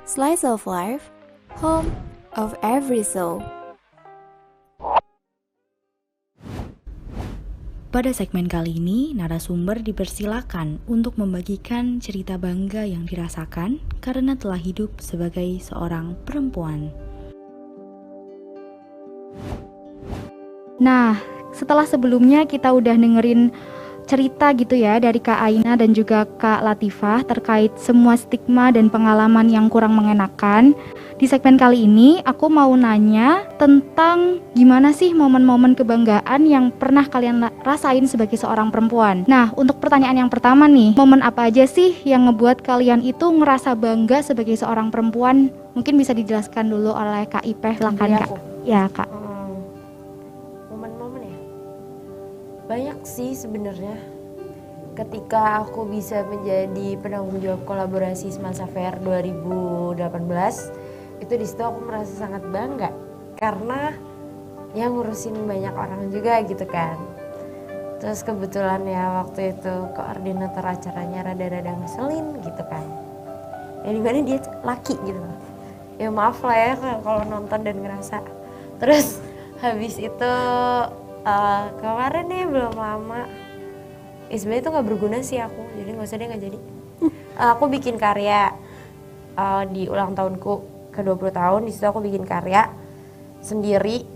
Slice of Life, home of every soul. Pada segmen kali ini, narasumber dipersilakan untuk membagikan cerita bangga yang dirasakan karena telah hidup sebagai seorang perempuan. Nah, setelah sebelumnya kita udah dengerin cerita gitu ya dari Kak Aina dan juga Kak Latifah terkait semua stigma dan pengalaman yang kurang mengenakan. Di segmen kali ini aku mau nanya tentang gimana sih momen-momen kebanggaan yang pernah kalian rasain sebagai seorang perempuan. Nah, untuk pertanyaan yang pertama nih, momen apa aja sih yang ngebuat kalian itu ngerasa bangga sebagai seorang perempuan? Mungkin bisa dijelaskan dulu oleh Kak Ipeh, silakan Kak. Ya, Kak. Momen-momen ya banyak sih sebenarnya. Ketika aku bisa menjadi penanggung jawab kolaborasi Semansa Fair 2018, itu di situ aku merasa sangat bangga karena yang ngurusin banyak orang juga gitu kan. Terus kebetulan ya waktu itu koordinator acaranya rada-rada ngeselin gitu kan. Ya dimana dia laki gitu. Ya maaf lah ya kalau nonton dan ngerasa. Terus habis itu kemarin nih belum lama. Sebenarnya itu nggak berguna sih aku, jadi nggak usah deh, nggak jadi. Aku bikin karya di ulang tahunku ke 20 tahun, di situ aku bikin karya sendiri.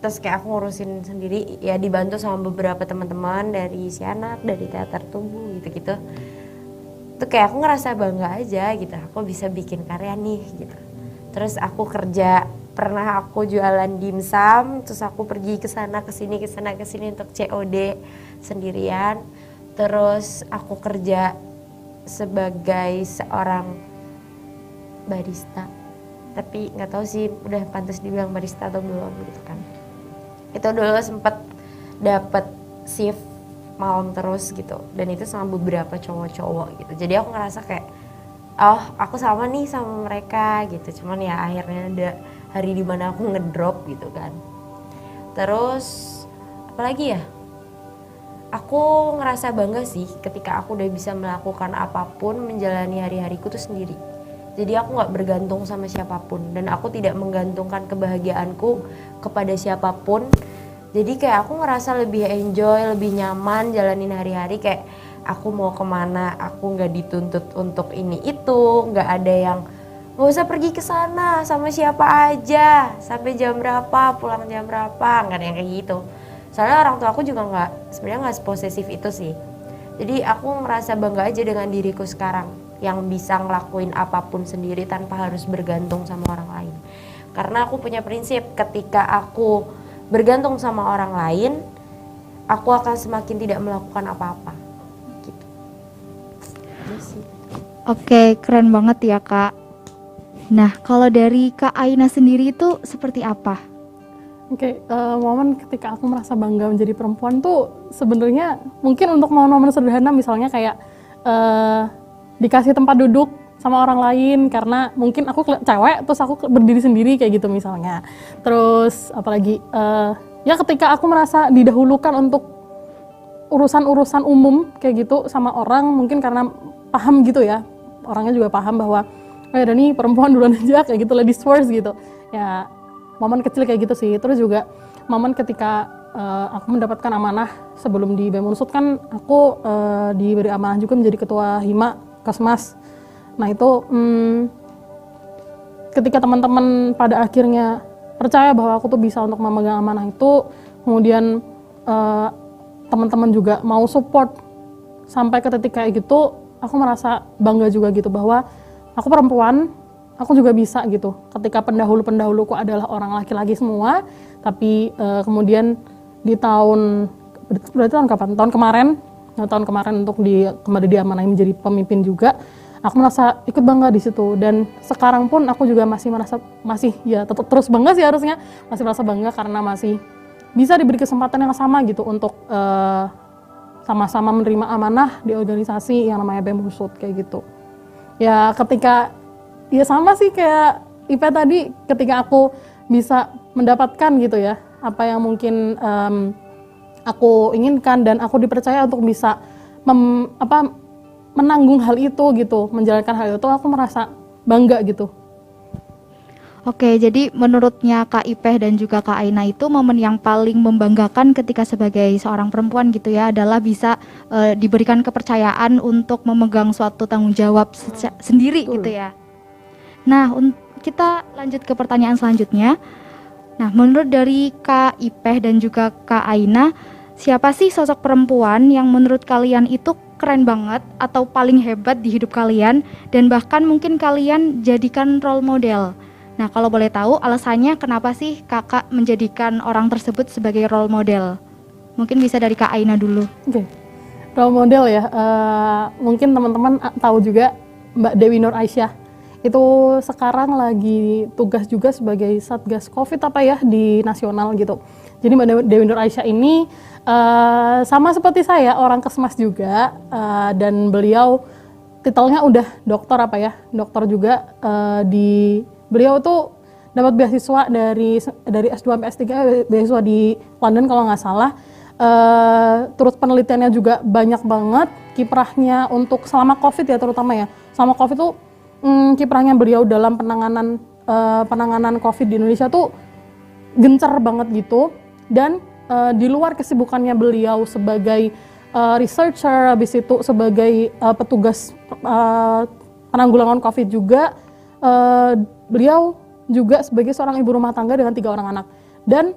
Terus kayak aku ngurusin sendiri, ya dibantu sama beberapa teman-teman dari Sianak, dari Teater Tubuh gitu-gitu. Itu kayak aku ngerasa bangga aja gitu, aku bisa bikin karya nih gitu. Terus aku kerja, pernah aku jualan dimsum, terus aku pergi ke sana ke sini untuk COD sendirian. Terus aku kerja sebagai seorang barista, tapi nggak tahu sih udah pantas dibilang barista atau belum gitu kan. Itu dulu sempet dapet shift malam terus gitu, dan itu sama beberapa cowok-cowok gitu. Jadi aku ngerasa kayak, oh aku sama nih sama mereka gitu. Cuman ya akhirnya ada hari dimana aku ngedrop gitu kan. Terus apalagi ya, aku ngerasa bangga sih ketika aku udah bisa melakukan apapun, menjalani hari-hariku tuh sendiri. Jadi aku gak bergantung sama siapapun, dan aku tidak menggantungkan kebahagiaanku kepada siapapun. Jadi kayak aku ngerasa lebih enjoy, lebih nyaman jalanin hari-hari. Kayak aku mau kemana, aku gak dituntut untuk ini itu, gak ada yang gak usah pergi ke sana sama siapa aja, sampai jam berapa, pulang jam berapa, gak ada yang kayak gitu. Soalnya orang tua aku juga sebenarnya nggak posesif itu sih. Jadi aku merasa bangga aja dengan diriku sekarang yang bisa ngelakuin apapun sendiri tanpa harus bergantung sama orang lain. Karena aku punya prinsip, ketika aku bergantung sama orang lain, aku akan semakin tidak melakukan apa-apa. Gitu. Oke, keren banget ya Kak. Nah, kalau dari Kak Aina sendiri itu seperti apa? Momen ketika aku merasa bangga menjadi perempuan tuh sebenarnya mungkin untuk momen-momen sederhana, misalnya kayak dikasih tempat duduk sama orang lain karena mungkin aku cewek terus aku berdiri sendiri kayak gitu misalnya. Terus apalagi ya ketika aku merasa didahulukan untuk urusan-urusan umum kayak gitu sama orang, mungkin karena paham gitu ya, orangnya juga paham bahwa ada nih perempuan duluan aja kayak gitu, ladies first gitu ya. Momen kecil kayak gitu sih. Terus juga momen ketika aku mendapatkan amanah sebelum di BEM Unsut kan aku diberi amanah juga menjadi ketua Hima Kesmas. Nah itu ketika teman-teman pada akhirnya percaya bahwa aku tuh bisa untuk memegang amanah itu, kemudian teman-teman juga mau support sampai ke titik kayak gitu, aku merasa bangga juga gitu bahwa aku perempuan, aku juga bisa gitu. Ketika pendahulu-pendahuluku adalah orang laki-laki semua, tapi kemudian di berarti tahun kapan? Tahun kemarin untuk kembali diamanahi menjadi pemimpin juga, aku merasa ikut bangga di situ. Dan sekarang pun aku juga masih ya tetap terus bangga sih harusnya, masih merasa bangga karena masih bisa diberi kesempatan yang sama gitu untuk sama-sama menerima amanah di organisasi yang namanya BEM Unsut kayak gitu. Ya ketika ya sama sih kayak Ipe tadi, ketika aku bisa mendapatkan gitu ya apa yang mungkin aku inginkan dan aku dipercaya untuk bisa menanggung hal itu gitu, menjalankan hal itu, aku merasa bangga gitu Oke, jadi menurutnya Kak Ipeh dan juga Kak Aina itu momen yang paling membanggakan ketika sebagai seorang perempuan gitu ya adalah bisa diberikan kepercayaan untuk memegang suatu tanggung jawab sendiri Betul. gitu ya. Nah, kita lanjut ke pertanyaan selanjutnya. Nah, menurut dari Kak Ipeh dan juga Kak Aina, siapa sih sosok perempuan yang menurut kalian itu keren banget atau paling hebat di hidup kalian dan bahkan mungkin kalian jadikan role model? Nah, kalau boleh tahu alasannya kenapa sih kakak menjadikan orang tersebut sebagai role model? Mungkin bisa dari Kak Aina dulu. Oke, role model ya. Mungkin teman-teman tahu juga Mbak Dewi Nur Aisyah. Itu sekarang lagi tugas juga sebagai Satgas Covid apa ya di nasional gitu. Jadi Mbak Dewi Nur Aisyah ini sama seperti saya orang Kesmas juga, dan beliau titelnya udah dokter apa ya, dokter juga. Beliau tuh dapat beasiswa dari S2 sampai S3, beasiswa di London kalau nggak salah. Terus penelitiannya juga banyak banget, kiprahnya untuk selama Covid ya terutama ya. Selama Covid tuh kiprahnya beliau dalam penanganan Covid di Indonesia tuh gencar banget gitu. Dan di luar kesibukannya beliau sebagai researcher, habis itu sebagai petugas penanggulangan Covid juga, beliau juga sebagai seorang ibu rumah tangga dengan 3 orang anak. Dan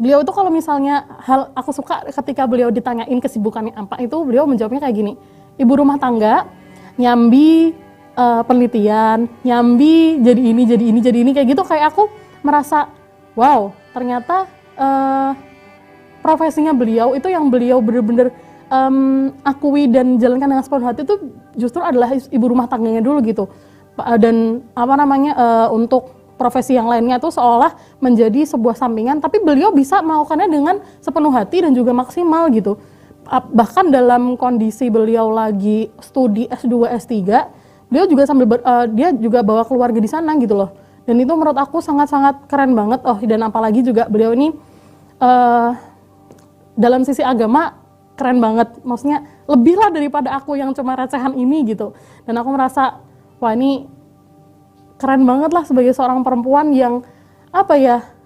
beliau itu kalau misalnya aku suka ketika beliau ditanyain kesibukannya apa, itu beliau menjawabnya kayak gini, ibu rumah tangga, nyambi penelitian, nyambi jadi ini kayak gitu. Kayak aku merasa wow, ternyata profesinya beliau itu yang beliau bener-bener akui dan jalankan dengan sepenuh hati itu justru adalah ibu rumah tangganya dulu gitu. Dan untuk profesi yang lainnya itu seolah menjadi sebuah sampingan, tapi beliau bisa melakukannya dengan sepenuh hati dan juga maksimal gitu. Bahkan dalam kondisi beliau lagi studi S2, S3, beliau juga dia juga bawa keluarga di sana gitu loh. Dan itu menurut aku sangat-sangat keren banget. Dan apalagi juga beliau ini dalam sisi agama keren banget, maksudnya lebih lah daripada aku yang cuma recehan ini gitu. Dan aku merasa wah, ini keren banget lah sebagai seorang perempuan yang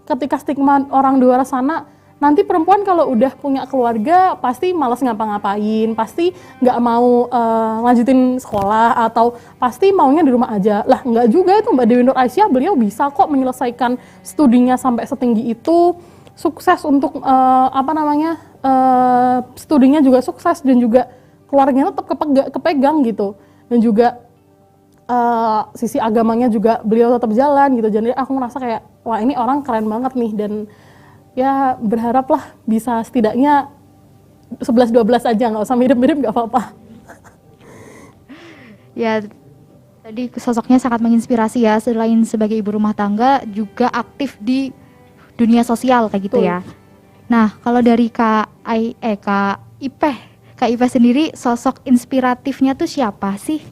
ketika stigma orang di luar sana, nanti perempuan kalau udah punya keluarga pasti malas ngapa-ngapain, pasti nggak mau lanjutin sekolah, atau pasti maunya di rumah aja. Lah nggak juga itu, Mbak Dewi Nur Aisyah beliau bisa kok menyelesaikan studinya sampai setinggi itu, sukses untuk studinya juga sukses, dan juga keluarganya tetap kepegang gitu. Dan juga sisi agamanya juga beliau tetap jalan gitu. Jadi aku merasa kayak wah, ini orang keren banget nih. Dan ya berharaplah bisa setidaknya 11-12 aja, nggak usah mirip-mirip, nggak apa-apa. Ya, tadi sosoknya sangat menginspirasi ya, selain sebagai ibu rumah tangga juga aktif di dunia sosial kayak gitu ya. Nah, kalau dari Kak Ipeh sendiri, sosok inspiratifnya tuh siapa sih?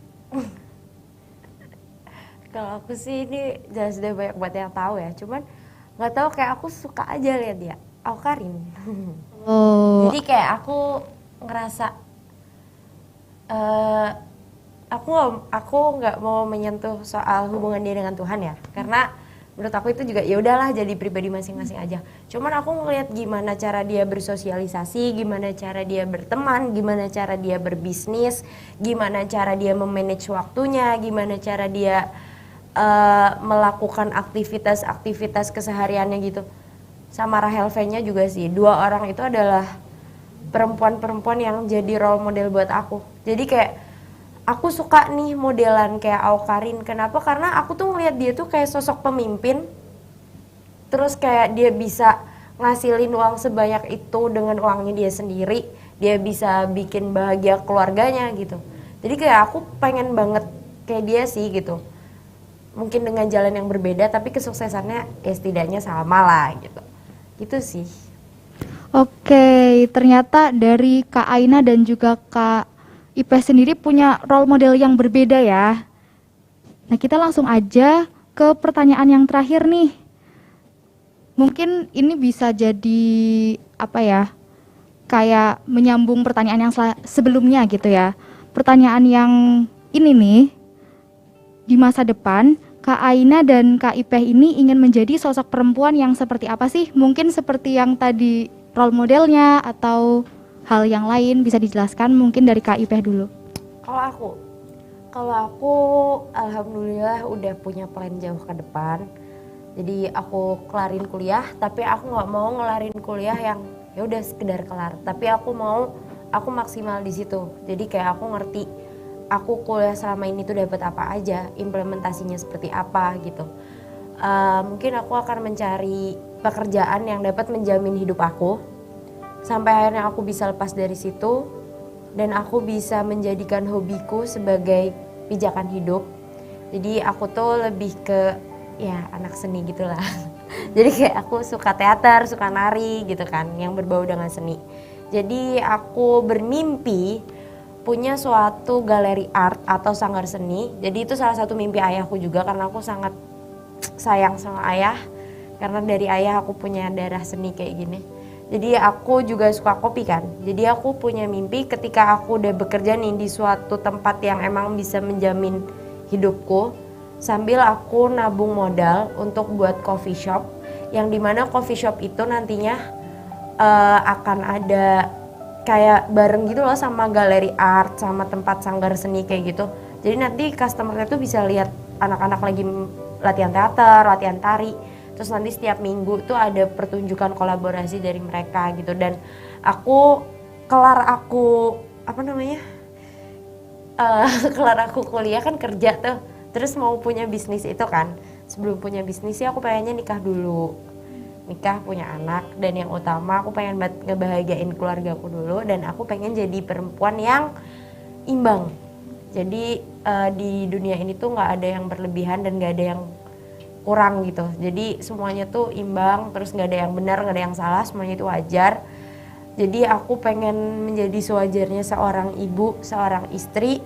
Kalau aku sih ini jelas udah banyak buat yang tahu ya, cuman nggak tahu, kayak aku suka aja lihat dia, Awkarin. Jadi kayak aku ngerasa aku nggak mau menyentuh soal hubungan dia dengan Tuhan ya, karena menurut aku itu juga ya udahlah, jadi pribadi masing-masing aja. Cuman aku ngeliat gimana cara dia bersosialisasi, gimana cara dia berteman, gimana cara dia berbisnis, gimana cara dia memanage waktunya, gimana cara dia melakukan aktivitas kesehariannya gitu. Sama Rahel V-nya juga sih, 2 orang itu adalah perempuan-perempuan yang jadi role model buat aku. Jadi kayak aku suka nih modelan kayak Awkarin. Kenapa? Karena aku tuh ngeliat dia tuh kayak sosok pemimpin, terus kayak dia bisa ngasilin uang sebanyak itu dengan uangnya dia sendiri, dia bisa bikin bahagia keluarganya gitu. Jadi kayak aku pengen banget kayak dia sih gitu. Mungkin dengan jalan yang berbeda, tapi kesuksesannya ya setidaknya sama lah gitu. Gitu sih. Oke, ternyata dari Kak Aina dan juga Kak Ipeh sendiri punya role model yang berbeda ya. Nah, kita langsung aja ke pertanyaan yang terakhir nih. Mungkin ini bisa jadi kayak menyambung pertanyaan yang sebelumnya gitu ya. Pertanyaan yang ini nih, di masa depan Kak Aina dan Kak Ipeh ini ingin menjadi sosok perempuan yang seperti apa sih? Mungkin seperti yang tadi role modelnya atau hal yang lain bisa dijelaskan mungkin dari Kak Ipeh dulu. Kalau aku alhamdulillah udah punya plan jauh ke depan. Jadi aku kelarin kuliah, tapi aku nggak mau ngelarin kuliah yang ya udah sekedar kelar. Tapi aku maksimal di situ. Jadi kayak aku ngerti aku kuliah selama ini tuh dapat apa aja, implementasinya seperti apa gitu. Mungkin aku akan mencari pekerjaan yang dapat menjamin hidup aku sampai akhirnya aku bisa lepas dari situ dan aku bisa menjadikan hobiku sebagai pijakan hidup. Jadi aku tuh lebih ke ya anak seni gitulah. Jadi kayak aku suka teater, suka nari gitu kan, yang berbau dengan seni. Jadi aku bermimpi punya suatu galeri art atau sanggar seni. Jadi itu salah satu mimpi ayahku juga karena aku sangat sayang sama ayah. Karena dari ayah aku punya darah seni kayak gini. Jadi aku juga suka kopi kan. Jadi aku punya mimpi ketika aku udah bekerja nih di suatu tempat yang emang bisa menjamin hidupku. Sambil aku nabung modal untuk buat coffee shop. Yang dimana coffee shop itu nantinya akan ada kayak bareng gitu loh sama galeri art, sama tempat sanggar seni kayak gitu. Jadi nanti customer itu bisa lihat anak-anak lagi latihan teater, latihan tari. Terus nanti setiap minggu tuh ada pertunjukan kolaborasi dari mereka gitu. Dan kelar aku kuliah kan kerja tuh. Terus mau punya bisnis itu kan. Sebelum punya bisnis sih aku pengennya nikah dulu. Nikah, punya anak, dan yang utama aku pengen ngebahagiain keluargaku dulu dan aku pengen jadi perempuan yang imbang. Jadi di dunia ini tuh nggak ada yang berlebihan dan nggak ada yang kurang gitu. Jadi semuanya tuh imbang, terus nggak ada yang benar, nggak ada yang salah, semuanya itu wajar. Jadi aku pengen menjadi sewajarnya seorang ibu, seorang istri.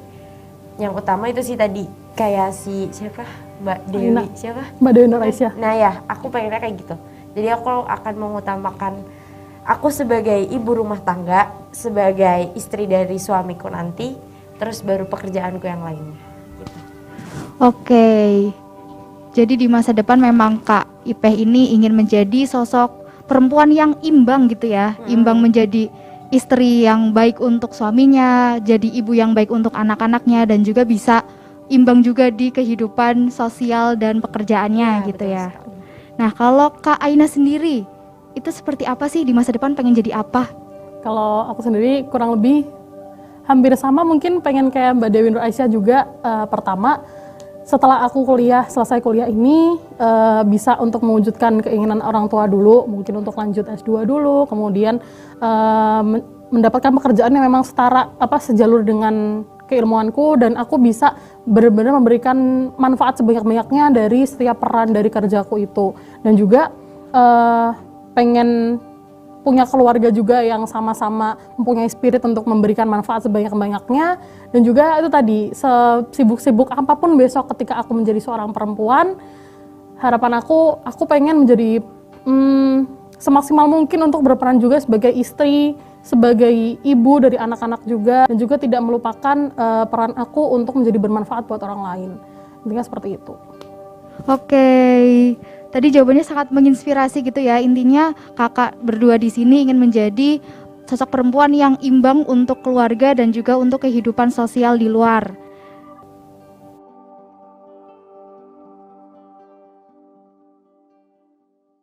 Yang utama itu sih tadi kayak Mbak Dewi, Mbak Dewi Nur Aisyah. Nah ya, aku pengennya kayak gitu. Jadi aku akan mengutamakan aku sebagai ibu rumah tangga, sebagai istri dari suamiku nanti, terus baru pekerjaanku yang lainnya. Gitu. Oke, jadi di masa depan memang Kak Ipeh ini ingin menjadi sosok perempuan yang imbang gitu ya, imbang menjadi istri yang baik untuk suaminya, jadi ibu yang baik untuk anak-anaknya dan juga bisa imbang juga di kehidupan sosial dan pekerjaannya gitu ya. Sekali. Nah, kalau Kak Aina sendiri, itu seperti apa sih di masa depan pengen jadi apa? Kalau aku sendiri kurang lebih hampir sama, mungkin pengen kayak Mbak Dewi Nur Aisyah juga. Pertama, setelah aku selesai kuliah ini bisa untuk mewujudkan keinginan orang tua dulu, mungkin untuk lanjut S2 dulu, kemudian mendapatkan pekerjaan yang memang sejalur dengan keilmuanku dan aku bisa benar-benar memberikan manfaat sebanyak-banyaknya dari setiap peran dari kerjaku itu. Dan juga pengen punya keluarga juga yang sama-sama mempunyai spirit untuk memberikan manfaat sebanyak-banyaknya. Dan juga itu tadi, sibuk-sibuk apapun besok ketika aku menjadi seorang perempuan, harapan aku pengen menjadi semaksimal mungkin untuk berperan juga sebagai istri, sebagai ibu dari anak-anak juga, dan juga tidak melupakan peran aku untuk menjadi bermanfaat buat orang lain. Intinya seperti itu. Oke, tadi jawabannya sangat menginspirasi gitu ya. Intinya kakak berdua di sini ingin menjadi sosok perempuan yang imbang untuk keluarga dan juga untuk kehidupan sosial di luar.